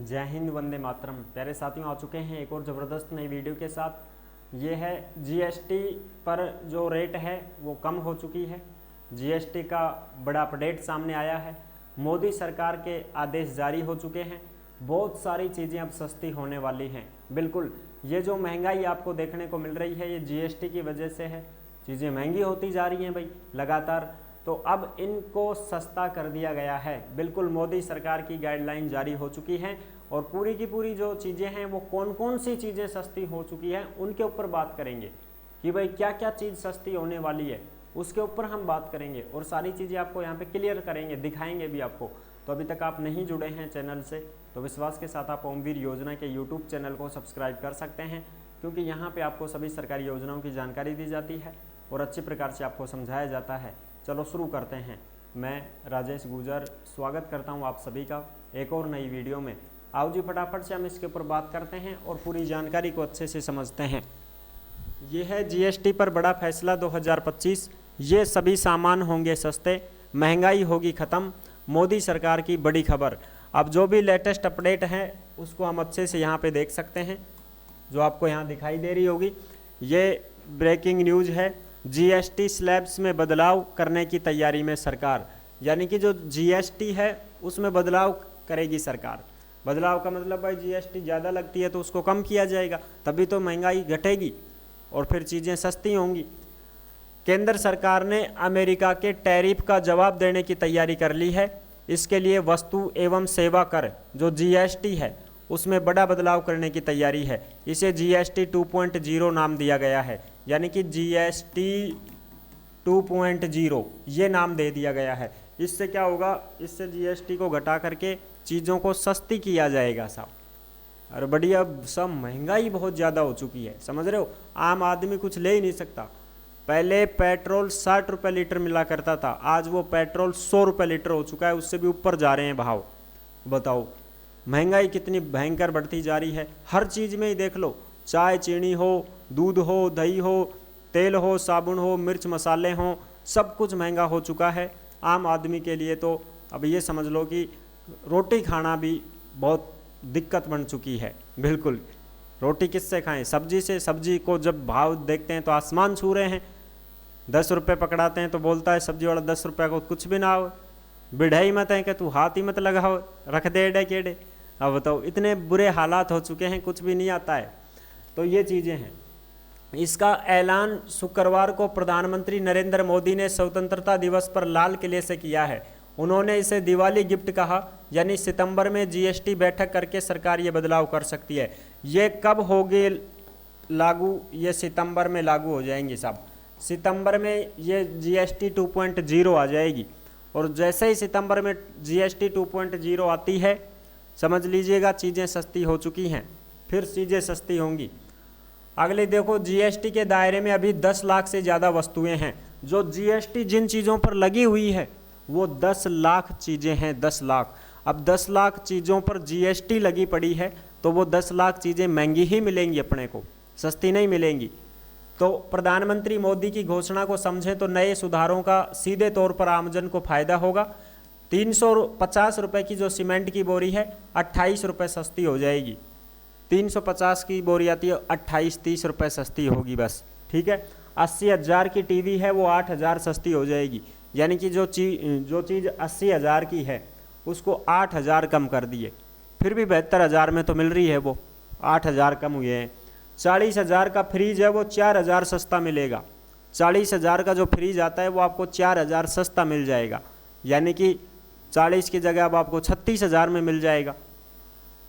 जय हिंद, वंदे मातरम। प्यारे साथियों, आ चुके हैं एक और ज़बरदस्त नई वीडियो के साथ। ये है जीएसटी पर जो रेट है वो कम हो चुकी है। जीएसटी का बड़ा अपडेट सामने आया है। मोदी सरकार के आदेश जारी हो चुके हैं। बहुत सारी चीज़ें अब सस्ती होने वाली हैं। बिल्कुल, ये जो महंगाई आपको देखने को मिल रही है ये जीएसटी की वजह से है। चीज़ें महंगी होती जा रही हैं भाई लगातार, तो अब इनको सस्ता कर दिया गया है। बिल्कुल, मोदी सरकार की गाइडलाइन जारी हो चुकी है और पूरी की पूरी जो चीज़ें हैं वो कौन कौन सी चीज़ें सस्ती हो चुकी हैं उनके ऊपर बात करेंगे कि भाई क्या क्या चीज़ सस्ती होने वाली है, उसके ऊपर हम बात करेंगे और सारी चीज़ें आपको यहाँ पे क्लियर करेंगे, दिखाएंगे भी आपको। तो अभी तक आप नहीं जुड़े हैं चैनल से तो विश्वास के साथ आप ओमवीर योजना के यूट्यूब चैनल को सब्सक्राइब कर सकते हैं, क्योंकि यहाँ पर आपको सभी सरकारी योजनाओं की जानकारी दी जाती है और अच्छी प्रकार से आपको समझाया जाता है। चलो शुरू करते हैं। मैं राजेश गुजर स्वागत करता हूं आप सभी का एक और नई वीडियो में। आओ जी फटाफट से हम इसके ऊपर बात करते हैं और पूरी जानकारी को अच्छे से समझते हैं। ये है जीएसटी पर बड़ा फैसला 2025। ये सभी सामान होंगे सस्ते, महंगाई होगी ख़त्म, मोदी सरकार की बड़ी खबर। अब जो भी लेटेस्ट अपडेट है उसको हम अच्छे से यहाँ पे देख सकते हैं, जो आपको यहाँ दिखाई दे रही होगी। ये ब्रेकिंग न्यूज़ है। जीएसटी स्लैब्स में बदलाव करने की तैयारी में सरकार, यानी कि जो जीएसटी है उसमें बदलाव करेगी सरकार। बदलाव का मतलब भाई जीएसटी ज़्यादा लगती है तो उसको कम किया जाएगा, तभी तो महंगाई घटेगी और फिर चीज़ें सस्ती होंगी। केंद्र सरकार ने अमेरिका के टैरिफ का जवाब देने की तैयारी कर ली है। इसके लिए वस्तु एवं सेवा कर जो जीएसटी है उसमें बड़ा बदलाव करने की तैयारी है। इसे जीएसटी 2.0 नाम दिया गया है, यानी कि जीएसटी 2.0 ये नाम दे दिया गया है। इससे क्या होगा, इससे जीएसटी को घटा करके चीज़ों को सस्ती किया जाएगा साहब। और बढ़िया, सब महंगाई बहुत ज़्यादा हो चुकी है, समझ रहे हो। आम आदमी कुछ ले ही नहीं सकता। पहले पेट्रोल 60 रुपये लीटर मिला करता था, आज वो पेट्रोल 100 रुपये लीटर हो चुका है, उससे भी ऊपर जा रहे हैं भाव। बताओ महंगाई कितनी भयंकर बढ़ती जा रही है। हर चीज़ में ही देख लो, चाय चीनी हो, दूध हो, दही हो, तेल हो, साबुन हो, मिर्च मसाले हों, सब कुछ महंगा हो चुका है आम आदमी के लिए। तो अब ये समझ लो कि रोटी खाना भी बहुत दिक्कत बन चुकी है। बिल्कुल, रोटी किससे खाएं, सब्जी से। सब्जी को जब भाव देखते हैं तो आसमान छू रहे हैं। 10 रुपये पकड़ाते हैं तो बोलता है सब्जी वाला 10 रुपये को कुछ भी ना हो, बिढ़ाई मत है कि तू हाथ ही मत लगाओ, रख दे एडे केड़े। अब बताओ, इतने बुरे हालात हो चुके हैं, कुछ भी नहीं आता है। तो ये चीज़ें हैं। इसका ऐलान शुक्रवार को प्रधानमंत्री नरेंद्र मोदी ने स्वतंत्रता दिवस पर लाल किले से किया है। उन्होंने इसे दिवाली गिफ्ट कहा, यानी सितंबर में जीएसटी बैठक करके सरकार ये बदलाव कर सकती है। ये कब होगी लागू, ये सितंबर में लागू हो जाएंगी साहब। सितंबर में ये जीएसटी 2.0 आ जाएगी और जैसे ही सितंबर में जीएसटी 2.0 आती है, समझ लीजिएगा चीज़ें सस्ती हो चुकी हैं, फिर चीज़ें सस्ती होंगी। अगले देखो, जीएसटी के दायरे में अभी 10 लाख से ज़्यादा वस्तुएं हैं। जो जीएसटी जिन चीज़ों पर लगी हुई है वो 10 लाख चीज़ें हैं, 10 लाख। अब 10 लाख चीज़ों पर जीएसटी लगी पड़ी है तो वो 10 लाख चीज़ें महंगी ही मिलेंगी अपने को, सस्ती नहीं मिलेंगी। तो प्रधानमंत्री मोदी की घोषणा को समझें तो नए सुधारों का सीधे तौर पर आमजन को फायदा होगा। 350 रुपये की जो सीमेंट की बोरी है 28 रुपये सस्ती हो जाएगी। 350 की बोरी आती है, 28-30 रुपये सस्ती होगी बस, ठीक है। 80,000 की टीवी है वो 8,000 सस्ती हो जाएगी, यानी कि जो चीज़ 80,000 की है उसको 8,000 कम कर दिए। फिर भी 72,000 में तो मिल रही है, वो 8,000 कम हुए हैं। 40,000 का फ्रीज है वो 4,000 सस्ता मिलेगा। 40,000 का जो फ्रीज आता है वो आपको 4,000 सस्ता मिल जाएगा, यानी कि 40 की जगह अब आपको 36,000 में मिल जाएगा।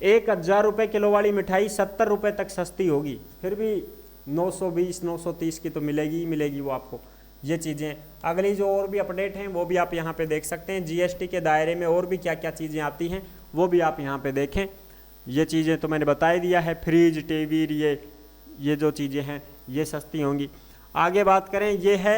1,000 रुपये किलो वाली मिठाई 70 रुपये तक सस्ती होगी, फिर भी 920-930 की तो मिलेगी ही मिलेगी वो आपको। ये चीज़ें अगली जो और भी अपडेट हैं वो भी आप यहाँ पे देख सकते हैं। जीएसटी के दायरे में और भी क्या क्या चीज़ें आती हैं वो भी आप यहाँ पे देखें। ये चीज़ें तो मैंने बता ही दिया है, फ्रिज, टीवी, ये जो चीज़ें हैं ये सस्ती होंगी। आगे बात करें, ये है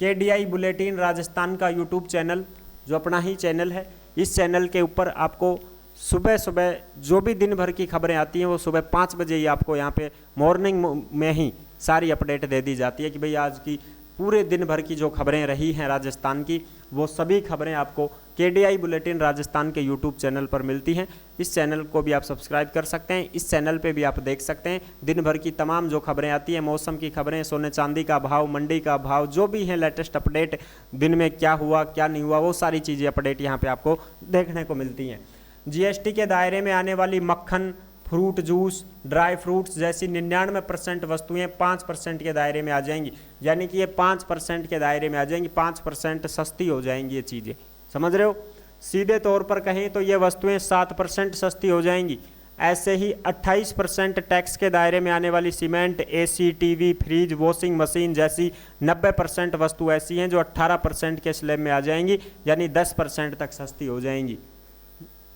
KDI बुलेटिन राजस्थान का यूट्यूब चैनल, जो अपना ही चैनल है। इस चैनल के ऊपर आपको सुबह सुबह जो भी दिन भर की खबरें आती हैं वो सुबह 5 बजे ही आपको यहाँ पे मॉर्निंग में ही सारी अपडेट दे दी जाती है कि भाई आज की पूरे दिन भर की जो खबरें रही हैं राजस्थान की, वो सभी खबरें आपको KDI बुलेटिन राजस्थान के यूट्यूब चैनल पर मिलती हैं। इस चैनल को भी आप सब्सक्राइब कर सकते हैं। इस चैनल पे भी आप देख सकते हैं दिन भर की तमाम जो खबरें आती हैं, मौसम की खबरें, सोने चांदी का भाव, मंडी का भाव, जो भी है लेटेस्ट अपडेट, दिन में क्या हुआ क्या नहीं हुआ, वो सारी चीज़ें अपडेट यहाँ पर आपको देखने को मिलती हैं। GST के दायरे में आने वाली मक्खन, फ्रूट जूस, ड्राई फ्रूट्स जैसी 99% वस्तुएं 5% के दायरे में आ जाएंगी। यानी कि ये 5% के दायरे में आ जाएंगी, 5% सस्ती हो जाएंगी ये चीज़ें, समझ रहे हो। सीधे तौर पर कहें तो ये वस्तुएं 7% सस्ती हो जाएंगी। ऐसे ही 28% टैक्स के दायरे में आने वाली cement, AC, TV, fridge, washing machine जैसी 90% वस्तु ऐसी हैं जो 18% के स्लैब में आ जाएंगी, यानी 10% तक सस्ती हो जाएंगी।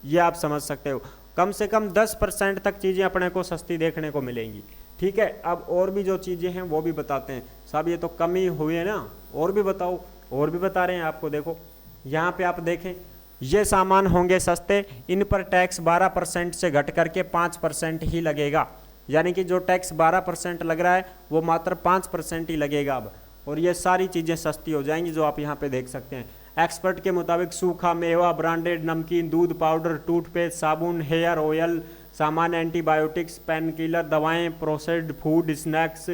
ये आप समझ सकते हो, कम से कम 10% तक चीज़ें अपने को सस्ती देखने को मिलेंगी। ठीक है, अब और भी जो चीज़ें हैं वो भी बताते हैं। साहब ये तो कम ही हुए ना, और भी बताओ, और भी बता रहे हैं आपको। देखो यहाँ पे आप देखें, ये सामान होंगे सस्ते, इन पर टैक्स 12% से घट करके 5% ही लगेगा। यानी कि जो टैक्स 12% लग रहा है वो मात्र 5% ही लगेगा अब, और ये सारी चीज़ें सस्ती हो जाएंगी जो आप यहाँ पे देख सकते हैं। एक्सपर्ट के मुताबिक सूखा मेवा, ब्रांडेड नमकीन, दूध पाउडर, टूथपेस्ट, साबुन, हेयर ऑयल, सामान, एंटीबायोटिक्स, पेन किलर, दवाएं, प्रोसेस्ड फूड, स्नैक्स,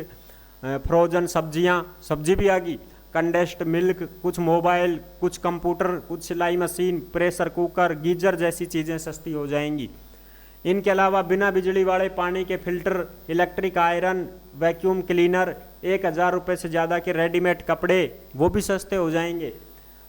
फ्रोजन सब्जियां, सब्जी भी आ गई, कंडेंस्ड मिल्क, कुछ मोबाइल, कुछ कंप्यूटर, कुछ सिलाई मशीन, प्रेशर कुकर, गीजर जैसी चीज़ें सस्ती हो जाएंगी। इनके अलावा बिना बिजली वाले पानी के filter, electric iron, vacuum cleaner, 1000 रुपये से ज़्यादा के रेडीमेड कपड़े वो भी सस्ते हो जाएंगे।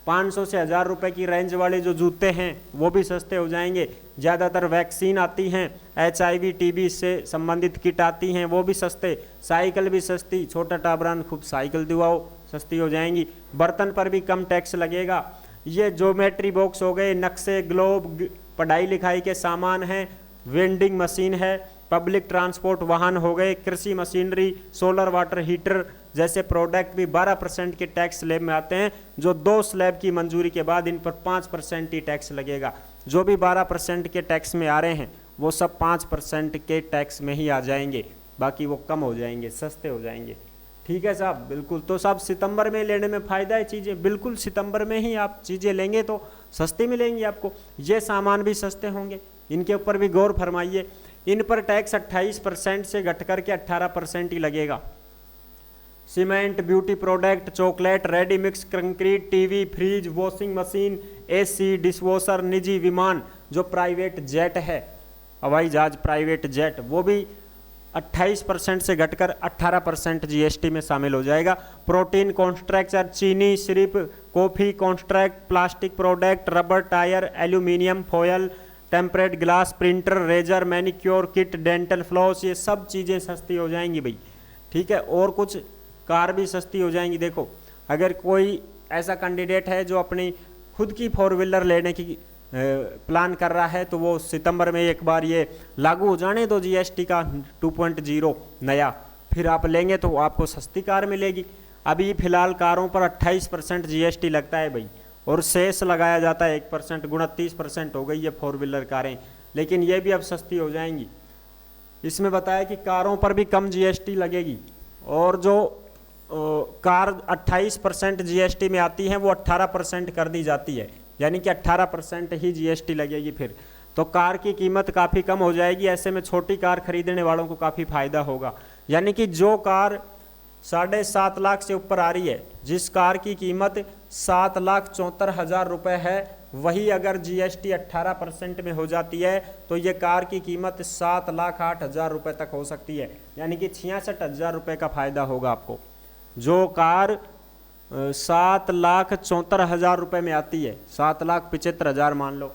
500 से 1000 रुपये की रेंज वाले जो जूते हैं वो भी सस्ते हो जाएंगे। ज़्यादातर वैक्सीन आती हैं, HIV TB से संबंधित किट आती हैं, वो भी सस्ते। साइकिल भी सस्ती, छोटा टाबरान खूब साइकिल दिवाओ, सस्ती हो जाएंगी। बर्तन पर भी कम टैक्स लगेगा। ये ज्योमेट्री बॉक्स हो गए, नक्शे, ग्लोब, पढ़ाई लिखाई के सामान हैं, वेंडिंग मशीन है, पब्लिक ट्रांसपोर्ट वाहन हो गए, कृषि मशीनरी, सोलर वाटर हीटर जैसे प्रोडक्ट भी 12% के टैक्स स्लैब में आते हैं, जो 2 स्लैब की मंजूरी के बाद इन पर 5% ही टैक्स लगेगा। जो भी 12% के टैक्स में आ रहे हैं वो सब 5% के टैक्स में ही आ जाएंगे, बाकी वो कम हो जाएंगे, सस्ते हो जाएंगे। ठीक है साहब, बिल्कुल। तो साहब सितंबर में लेने में फ़ायदा है चीज़ें, बिल्कुल सितंबर में ही आप चीज़ें लेंगे तो सस्ती मिलेंगी आपको। ये सामान भी सस्ते होंगे, इनके ऊपर भी गौर फरमाइए। इन पर टैक्स 28% से घट करके 18% ही लगेगा। Cement, beauty product, chocolate, ready mix concrete, TV, fridge, washing machine, AC, dishwasher, निजी विमान, जो प्राइवेट जेट है, हवाई जहाज, प्राइवेट जेट, वो भी 28% से घटकर 18% GST में शामिल हो जाएगा। प्रोटीन कॉन्ट्रैक्ट, चीनी, syrup, coffee contract, plastic product, rubber, tyre, aluminium foil, tempered glass, printer, razor, manicure kit, dental floss, ये सब चीज़ें सस्ती हो जाएंगी भाई। ठीक है, और कुछ कार भी सस्ती हो जाएंगी। देखो अगर कोई ऐसा कैंडिडेट है जो अपनी खुद की 4 व्हीलर लेने की प्लान कर रहा है, तो वो सितंबर में एक बार ये लागू हो जाने दो GST का 2.0 नया, फिर आप लेंगे तो आपको सस्ती कार मिलेगी। अभी फिलहाल कारों पर 28% GST लगता है भाई, और सेस लगाया जाता है 1%, 29% हो गई ये 4 व्हीलर कारें, लेकिन ये भी अब सस्ती हो जाएंगी। इसमें बताया कि कारों पर भी कम GST लगेगी, और जो कार 28% GST में आती हैं वो 18% कर दी जाती है, यानी कि 18% ही GST लगेगी फिर, तो कार की कीमत काफ़ी कम हो जाएगी। ऐसे में छोटी कार खरीदने वालों को काफ़ी फायदा होगा। यानी कि जो कार 7.5 लाख से ऊपर आ रही है, जिस कार की कीमत 7,74,000 रुपये है, वही अगर GST 18% में हो जाती है तो ये कार की कीमत 7,08,000 रुपये तक हो सकती है, यानी कि 66,000 रुपये का फ़ायदा होगा आपको। जो कार 7,74,000 रुपये में आती है, 7,75,000 मान लो,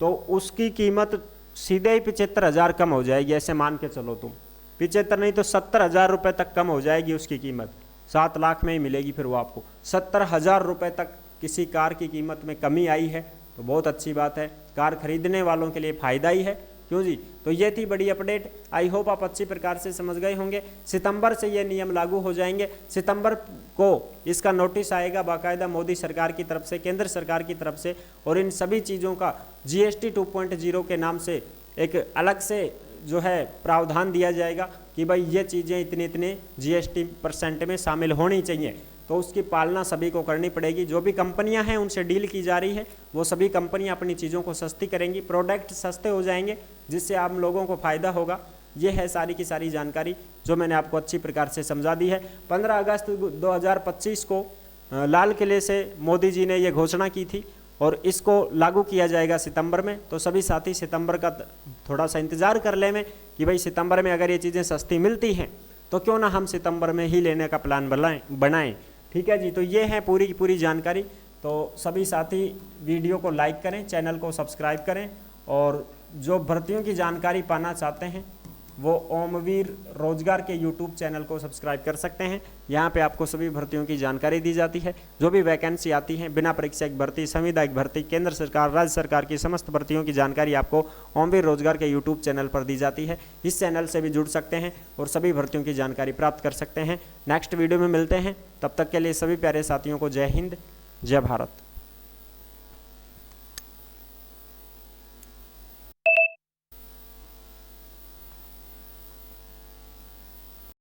तो उसकी कीमत सीधे ही 75,000 कम हो जाएगी। ऐसे मान के चलो तुम, 75 नहीं तो 70,000 रुपये तक कम हो जाएगी उसकी कीमत, 7 लाख में ही मिलेगी फिर वो आपको। 70,000 रुपये तक किसी कार की कीमत में कमी आई है तो बहुत अच्छी बात है, कार खरीदने वालों के लिए फ़ायदा ही है, क्यों जी। तो ये थी बड़ी अपडेट, आई होप आप अच्छी प्रकार से समझ गए होंगे। सितंबर से ये नियम लागू हो जाएंगे। सितंबर को इसका नोटिस आएगा बाकायदा मोदी सरकार की तरफ से, केंद्र सरकार की तरफ से, और इन सभी चीज़ों का GST 2.0 के नाम से एक अलग से जो है प्रावधान दिया जाएगा कि भाई ये चीज़ें इतने इतने GST % में शामिल होनी चाहिए। तो उसकी पालना सभी को करनी पड़ेगी। जो भी कंपनियां हैं उनसे डील की जा रही है, वो सभी कंपनियां अपनी चीज़ों को सस्ती करेंगी, प्रोडक्ट सस्ते हो जाएंगे, जिससे आप लोगों को फ़ायदा होगा। ये है सारी की सारी जानकारी जो मैंने आपको अच्छी प्रकार से समझा दी है। 15 अगस्त 2025 को लाल किले से मोदी जी ने ये घोषणा की थी और इसको लागू किया जाएगा सितंबर में। तो सभी साथी सितंबर का थोड़ा सा इंतज़ार कर ले में कि भाई सितंबर में अगर ये चीज़ें सस्ती मिलती हैं तो क्यों ना हम सितंबर में ही लेने का प्लान बनाएं। ठीक है जी, तो ये है पूरी की पूरी जानकारी। तो सभी साथी वीडियो को लाइक करें, चैनल को सब्सक्राइब करें, और जो भर्तियों की जानकारी पाना चाहते हैं वो ओमवीर रोजगार के यूट्यूब चैनल को सब्सक्राइब कर सकते हैं। यहाँ पे आपको सभी भर्तियों की जानकारी दी जाती है। जो भी वैकेंसी आती है, बिना परीक्षा की भर्ती, संविदायक भर्ती, केंद्र सरकार, राज्य सरकार की समस्त भर्तियों की जानकारी आपको ओमवीर रोजगार के यूट्यूब चैनल पर दी जाती है। इस चैनल से भी जुड़ सकते हैं और सभी भर्तियों की जानकारी प्राप्त कर सकते हैं। नेक्स्ट वीडियो में मिलते हैं, तब तक के लिए सभी प्यारे साथियों को जय हिंद, जय भारत।